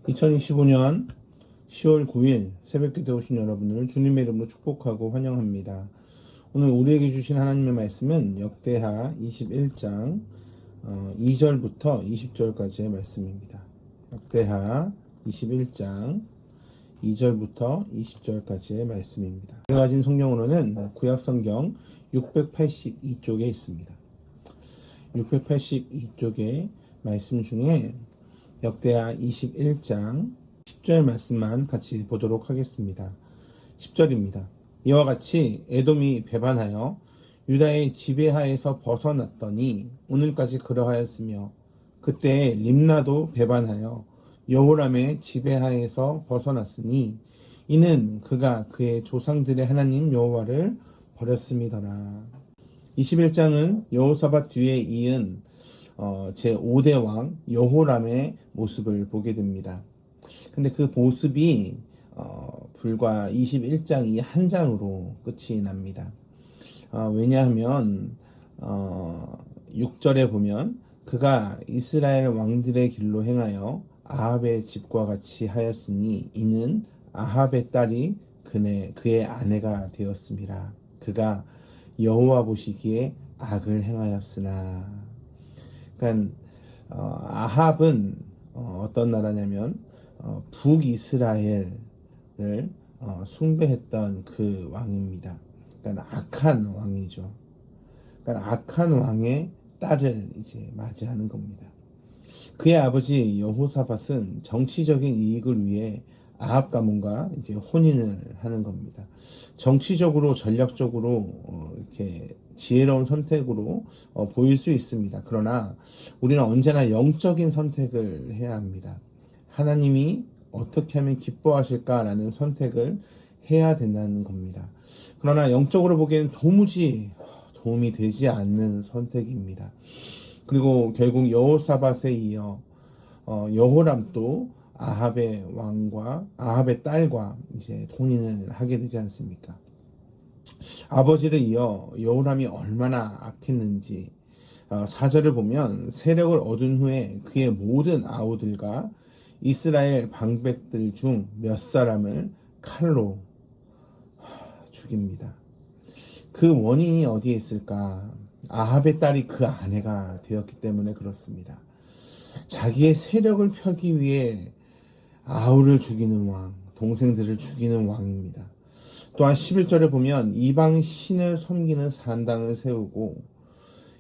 2025년 10월 9일 새벽기도에 오신 여러분을 주님의 이름으로 축복하고 환영합니다. 오늘 우리에게 주신 하나님의 말씀은 역대하 21장 2절부터 20절까지의 말씀입니다. 역대하 21장 2절부터 20절까지의 말씀입니다. 제가 가진 성경으로는 구약성경 682쪽에 있습니다. 682쪽의 말씀 중에 역대하 21장 10절 말씀만 같이 보도록 하겠습니다. 10절입니다. 이와 같이 에돔이 배반하여 유다의 지배하에서 벗어났더니 오늘까지 그러하였으며 그때 림나도 배반하여 여호람의 지배하에서 벗어났으니 이는 그가 그의 조상들의 하나님 여호와를 버렸음이더라. 21장은 여호사밧 뒤에 이은 제5대 왕 여호람의 모습을 보게 됩니다. 근데 그 모습이 불과 21장 이 한 장으로 끝이 납니다. 왜냐하면 6절에 보면 그가 이스라엘 왕들의 길로 행하여 아합의 집과 같이 하였으니 이는 아합의 딸이 그의 아내가 되었음이라. 그가 여호와 보시기에 악을 행하였으나. 그러니까 아합은 어떤 나라냐면 북이스라엘을 숭배했던 그 왕입니다. 그러니까 악한 왕이죠. 그러니까 악한 왕의 딸을 이제 맞이하는 겁니다. 그의 아버지 여호사밧은 정치적인 이익을 위해 아합 가문과 이제 혼인을 하는 겁니다. 정치적으로 전략적으로 이렇게 지혜로운 선택으로 보일 수 있습니다. 그러나 우리는 언제나 영적인 선택을 해야 합니다. 하나님이 어떻게 하면 기뻐하실까라는 선택을 해야 된다는 겁니다. 그러나 영적으로 보기에는 도무지 도움이 되지 않는 선택입니다. 그리고 결국 여호사밧에 이어 여호람도 아합의 왕과 아합의 딸과 이제 혼인을 하게 되지 않습니까? 아버지를 이어 여호람이 얼마나 악했는지 4절을 보면 세력을 얻은 후에 그의 모든 아우들과 이스라엘 방백들 중 몇 사람을 칼로 죽입니다. 그 원인이 어디에 있을까? 아합의 딸이 그 아내가 되었기 때문에 그렇습니다. 자기의 세력을 펴기 위해 아우를 죽이는 왕, 동생들을 죽이는 왕입니다. 또한 11절에 보면 이방 신을 섬기는 산당을 세우고,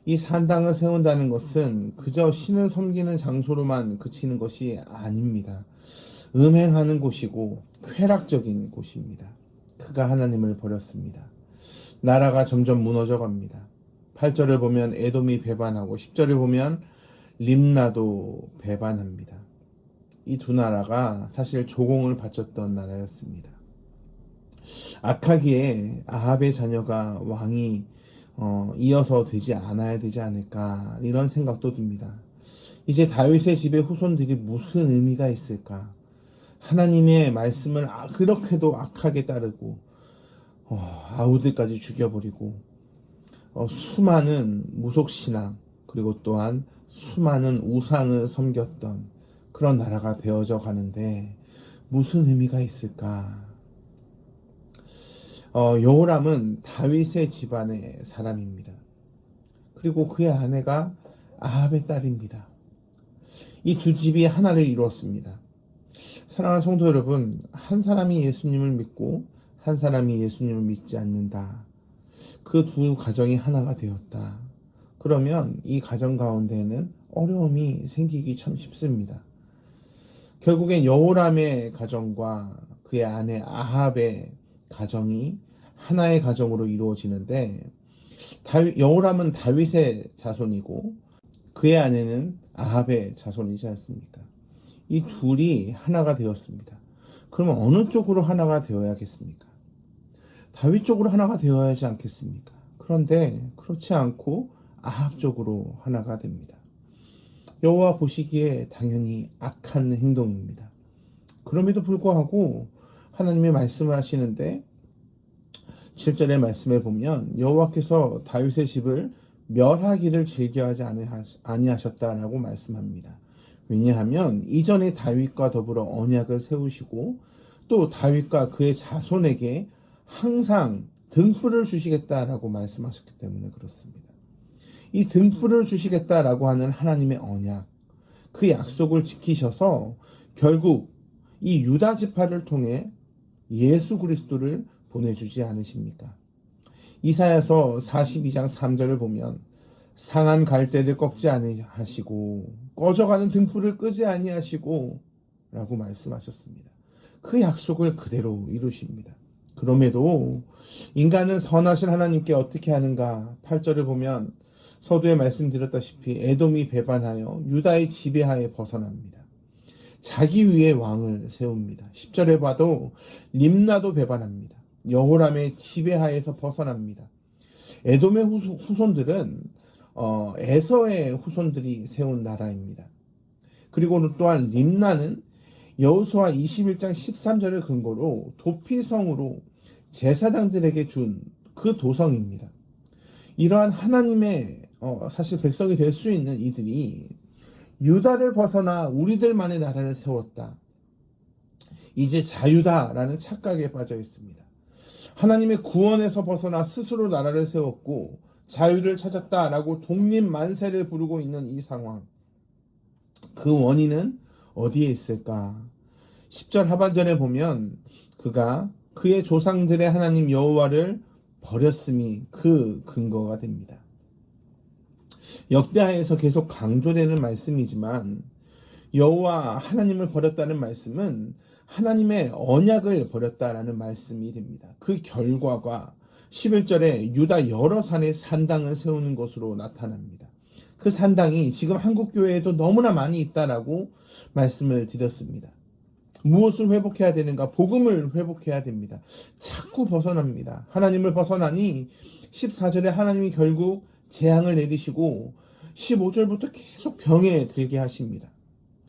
이 산당을 세운다는 것은 그저 신을 섬기는 장소로만 그치는 것이 아닙니다. 음행하는 곳이고 쾌락적인 곳입니다. 그가 하나님을 버렸습니다. 나라가 점점 무너져 갑니다. 8절을 보면 에돔이 배반하고 10절을 보면 림나도 배반합니다. 이 두 나라가 사실 조공을 바쳤던 나라였습니다. 악하기에 아합의 자녀가 왕이 이어서 되지 않아야 되지 않을까 이런 생각도 듭니다. 이제 다윗의 집의 후손들이 무슨 의미가 있을까? 하나님의 말씀을 그렇게도 악하게 따르고 아우들까지 죽여버리고 수많은 무속신앙 그리고 또한 수많은 우상을 섬겼던 그런 나라가 되어져 가는데 무슨 의미가 있을까? 여호람은 다윗의 집안의 사람입니다. 그리고 그의 아내가 아합의 딸입니다. 이 두 집이 하나를 이루었습니다. 사랑하는 성도 여러분, 한 사람이 예수님을 믿고 한 사람이 예수님을 믿지 않는다. 그 두 가정이 하나가 되었다. 그러면 이 가정 가운데에는 어려움이 생기기 참 쉽습니다. 결국엔 여호람의 가정과 그의 아내 아합의 가정이 하나의 가정으로 이루어지는데 여호람은 다윗의 자손이고 그의 아내는 아합의 자손이지 않습니까? 이 둘이 하나가 되었습니다. 그러면 어느 쪽으로 하나가 되어야겠습니까? 다윗 쪽으로 하나가 되어야 하지 않겠습니까? 그런데 그렇지 않고 아합 쪽으로 하나가 됩니다. 여호와 보시기에 당연히 악한 행동입니다. 그럼에도 불구하고 하나님의 말씀을 하시는데 7절의 말씀에 보면 여호와께서 다윗의 집을 멸하기를 즐겨하지 아니하셨다라고 말씀합니다. 왜냐하면 이전에 다윗과 더불어 언약을 세우시고 또 다윗과 그의 자손에게 항상 등불을 주시겠다라고 말씀하셨기 때문에 그렇습니다. 이 등불을 주시겠다라고 하는 하나님의 언약, 그 약속을 지키셔서 결국 이 유다 지파를 통해 예수 그리스도를 보내주지 않으십니까? 이사야서 42장 3절을 보면 상한 갈대를 꺾지 아니하시고 꺼져가는 등불을 끄지 아니하시고 라고 말씀하셨습니다. 그 약속을 그대로 이루십니다. 그럼에도 인간은 선하신 하나님께 어떻게 하는가? 8절을 보면 서두에 말씀드렸다시피 에돔이 배반하여 유다의 지배하에 벗어납니다. 자기 위에 왕을 세웁니다. 10절에 봐도 림나도 배반합니다. 여호람의 지배하에서 벗어납니다. 에돔의 후손들은 에서의 후손들이 세운 나라입니다. 그리고 또한 림나는 여호수아 21장 13절을 근거로 도피성으로 제사장들에게 준 그 도성입니다. 이러한 하나님의 사실 백성이 될 수 있는 이들이 유다를 벗어나 우리들만의 나라를 세웠다. 이제 자유다라는 착각에 빠져 있습니다. 하나님의 구원에서 벗어나 스스로 나라를 세웠고 자유를 찾았다라고 독립 만세를 부르고 있는 이 상황. 그 원인은 어디에 있을까? 10절 하반절에 보면 그가 그의 조상들의 하나님 여호와를 버렸음이 그 근거가 됩니다. 역대하에서 계속 강조되는 말씀이지만 여호와 하나님을 버렸다는 말씀은 하나님의 언약을 버렸다라는 말씀이 됩니다. 그 결과가 11절에 유다 여러 산에 산당을 세우는 것으로 나타납니다. 그 산당이 지금 한국교회에도 너무나 많이 있다라고 말씀을 드렸습니다. 무엇을 회복해야 되는가? 복음을 회복해야 됩니다. 자꾸 벗어납니다. 하나님을 벗어나니 14절에 하나님이 결국 재앙을 내리시고 15절부터 계속 병에 들게 하십니다.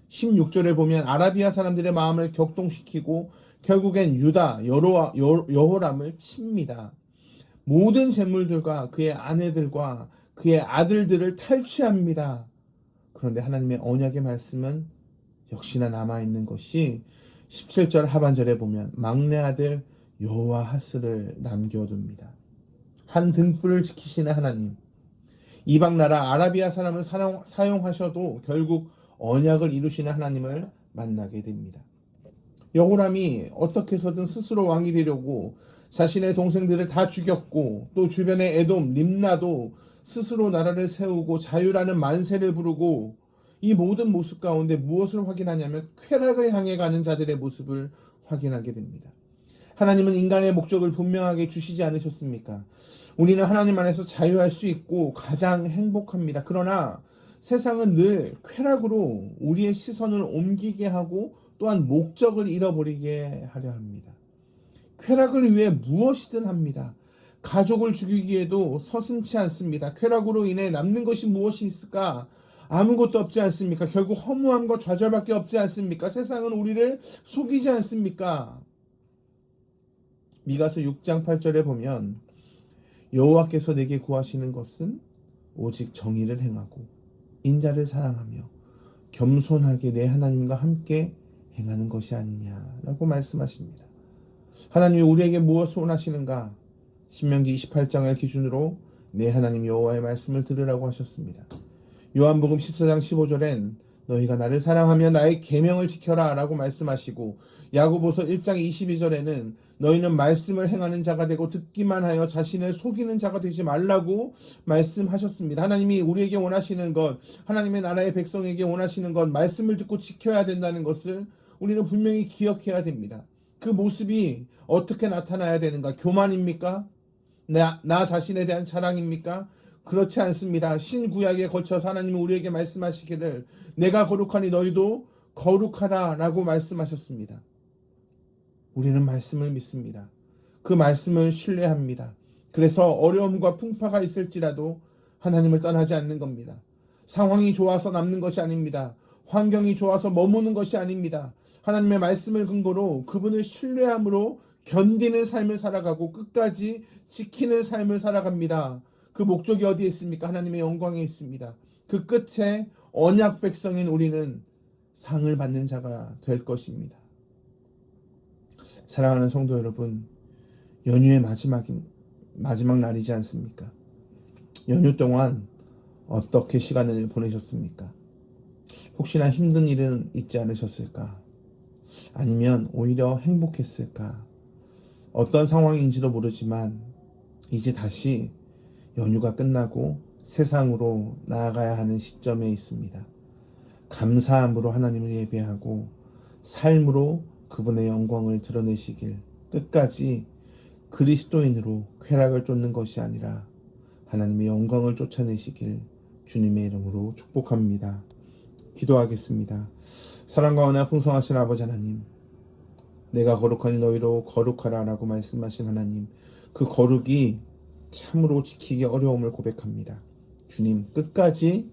16절에 보면 아라비아 사람들의 마음을 격동시키고 결국엔 유다 여호람을 칩니다. 모든 재물들과 그의 아내들과 그의 아들들을 탈취합니다. 그런데 하나님의 언약의 말씀은 역시나 남아있는 것이 17절 하반절에 보면 막내 아들 여호아하스를 남겨둡니다. 한 등불을 지키시는 하나님, 이방 나라 아라비아 사람을 사용하셔도 결국 언약을 이루시는 하나님을 만나게 됩니다. 여호람이 어떻게 해서든 스스로 왕이 되려고 자신의 동생들을 다 죽였고 또 주변의 에돔, 림나도 스스로 나라를 세우고 자유라는 만세를 부르고 이 모든 모습 가운데 무엇을 확인하냐면 쾌락을 향해 가는 자들의 모습을 확인하게 됩니다. 하나님은 인간의 목적을 분명하게 주시지 않으셨습니까? 우리는 하나님 안에서 자유할 수 있고 가장 행복합니다. 그러나 세상은 늘 쾌락으로 우리의 시선을 옮기게 하고 또한 목적을 잃어버리게 하려 합니다. 쾌락을 위해 무엇이든 합니다. 가족을 죽이기에도 서슴지 않습니다. 쾌락으로 인해 남는 것이 무엇이 있을까? 아무것도 없지 않습니까? 결국 허무함과 좌절밖에 없지 않습니까? 세상은 우리를 속이지 않습니까? 미가서 6장 8절에 보면 여호와께서 내게 구하시는 것은 오직 정의를 행하고 인자를 사랑하며 겸손하게 내 하나님과 함께 행하는 것이 아니냐라고 말씀하십니다. 하나님이 우리에게 무엇을 원하시는가? 신명기 28장을 기준으로 내 하나님 여호와의 말씀을 들으라고 하셨습니다. 요한복음 14장 15절엔 너희가 나를 사랑하며 나의 계명을 지켜라 라고 말씀하시고 야고보서 1장 22절에는 너희는 말씀을 행하는 자가 되고 듣기만 하여 자신을 속이는 자가 되지 말라고 말씀하셨습니다. 하나님이 우리에게 원하시는 것, 하나님의 나라의 백성에게 원하시는 것, 말씀을 듣고 지켜야 된다는 것을 우리는 분명히 기억해야 됩니다. 그 모습이 어떻게 나타나야 되는가? 교만입니까? 나 자신에 대한 자랑입니까? 그렇지 않습니다. 신구약에 걸쳐서 하나님은 우리에게 말씀하시기를 내가 거룩하니 너희도 거룩하라 라고 말씀하셨습니다. 우리는 말씀을 믿습니다. 그 말씀을 신뢰합니다. 그래서 어려움과 풍파가 있을지라도 하나님을 떠나지 않는 겁니다. 상황이 좋아서 남는 것이 아닙니다. 환경이 좋아서 머무는 것이 아닙니다. 하나님의 말씀을 근거로 그분을 신뢰함으로 견디는 삶을 살아가고 끝까지 지키는 삶을 살아갑니다. 그 목적이 어디에 있습니까? 하나님의 영광에 있습니다. 그 끝에 언약 백성인 우리는 상을 받는 자가 될 것입니다. 사랑하는 성도 여러분, 연휴의 마지막 날이지 않습니까? 연휴 동안 어떻게 시간을 보내셨습니까? 혹시나 힘든 일은 있지 않으셨을까? 아니면 오히려 행복했을까? 어떤 상황인지도 모르지만 이제 다시 연휴가 끝나고 세상으로 나아가야 하는 시점에 있습니다. 감사함으로 하나님을 예배하고 삶으로 그분의 영광을 드러내시길, 끝까지 그리스도인으로 쾌락을 쫓는 것이 아니라 하나님의 영광을 쫓아내시길 주님의 이름으로 축복합니다. 기도하겠습니다. 사랑과 은혜가 풍성하신 아버지 하나님, 내가 거룩하니 너희로 거룩하라 라고 말씀하신 하나님, 그 거룩이 참으로 지키기 어려움을 고백합니다. 주님, 끝까지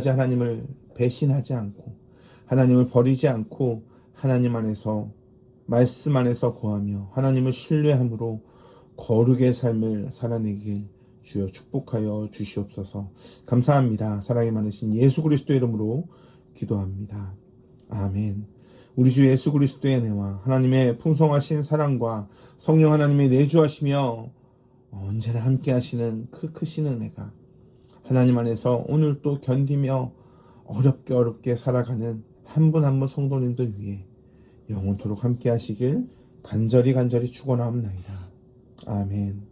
하나님을 배신하지 않고 하나님을 버리지 않고 하나님 안에서, 말씀 안에서 거하며 하나님을 신뢰함으로 거룩의 삶을 살아내길 주여 축복하여 주시옵소서. 감사합니다. 사랑이 많으신 예수 그리스도의 이름으로 기도합니다. 아멘. 우리 주 예수 그리스도의 은혜와 하나님의 풍성하신 사랑과 성령 하나님의 내주하시며 언제나 함께 하시는 그 크신 은혜가 하나님 안에서 오늘 또 견디며 어렵게 살아가는 한 분 한 분 성도님들 위해 영원토록 함께 하시길 간절히 축원하옵나이다. 아멘.